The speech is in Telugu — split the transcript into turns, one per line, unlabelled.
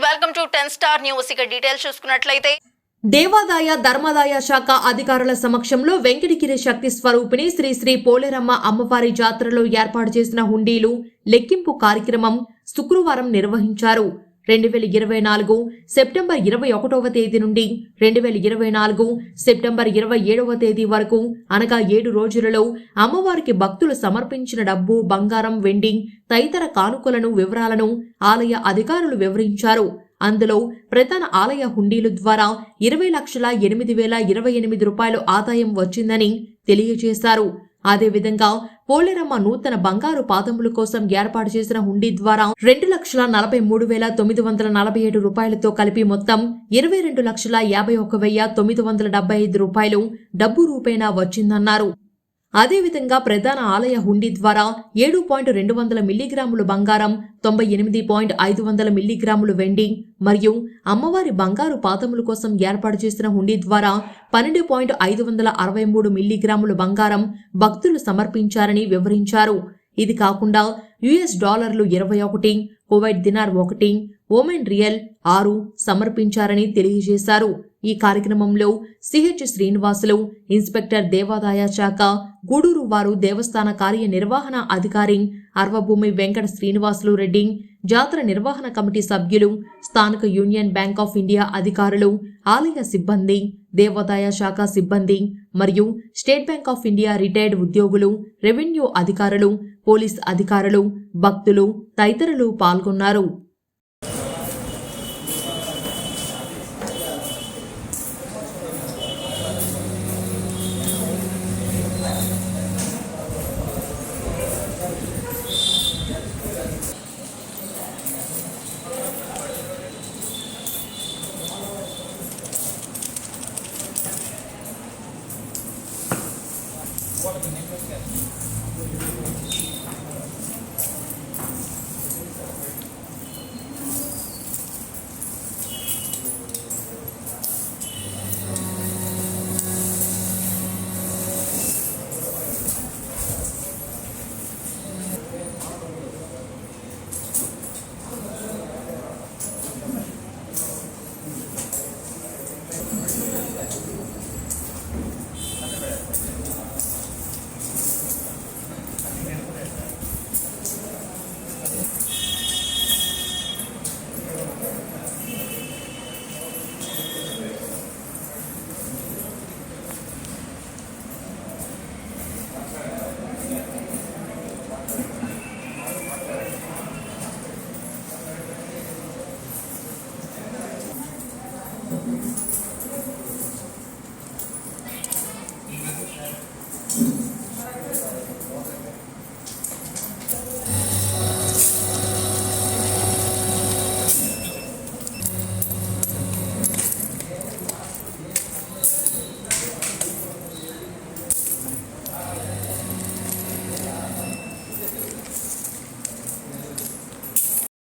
Welcome to 10 star news. ఇక డీటెయిల్స్ చూసుకున్నట్లయితే
దేవాదాయ ధర్మాదాయ శాఖ అధికారుల సమక్షంలో వెంకటగిరి శక్తి స్వరూపిణి శ్రీ శ్రీ పోలేరమ్మ అమ్మవారి జాతరలో ఏర్పాటు చేసిన హుండీలు లెక్కింపు కార్యక్రమం శుక్రవారం నిర్వహించారు. 2024 సెప్టెంబర్ 21వ తేదీ నుండి 2024 సెప్టెంబర్ 27వ తేదీ వరకు అనగా 7 రోజులలో అమ్మవారికి భక్తులు సమర్పించిన డబ్బు, బంగారం, వెండి తదితర కానుకలను వివరాలను ఆలయ అధికారులు వివరించారు. అందులో ప్రధాన ఆలయ హుండీలు ద్వారా 20,08,028 రూపాయలు ఆదాయం వచ్చిందని తెలియజేశారు. అదేవిధంగా పోలేరమ్మ నూతన బంగారు పాదముల కోసం ఏర్పాటు చేసిన హుండీ ద్వారా 2,43,947 రూపాయలతో కలిపి మొత్తం 22,51,975 రూపాయలు డబ్బు రూపేణా వచ్చిందన్నారు. అదేవిధంగా ప్రధాన ఆలయ హుండీ ద్వారా 7.200 మిల్లీగ్రాములు బంగారం, 98.500 మిల్లీగ్రాములు వెండి మరియు అమ్మవారి బంగారు పాదముల కోసం ఏర్పాటు చేసిన హుండీ ద్వారా 12.563 మిల్లీగ్రాములు బంగారం భక్తులు సమర్పించారని వివరించారు. ఇది కాకుండా యుఎస్ డాలర్లు 21, కువైట్ దినార్ 1, ఓమెన్ రియల్ 6 సమర్పించారని తెలియజేశారు. ఈ కార్యక్రమంలో సిహెచ్ శ్రీనివాసులు, ఇన్స్పెక్టర్ దేవాదాయ శాఖ, గూడూరు వారు దేవస్థాన కార్యనిర్వహణ అధికారి అర్వభూమి వెంకట శ్రీనివాసులు రెడ్డి, జాతర నిర్వహణ కమిటీ సభ్యులు, స్థానిక యూనియన్ బ్యాంక్ ఆఫ్ ఇండియా అధికారులు, ఆలయ సిబ్బంది, దేవాదాయ శాఖ సిబ్బంది మరియు state bank of India retired ఉద్యోగులు, రెవెన్యూ అధికారులు, పోలీస్ అధికారులు, భక్తులు తదితరులు పాల్గొన్నారు.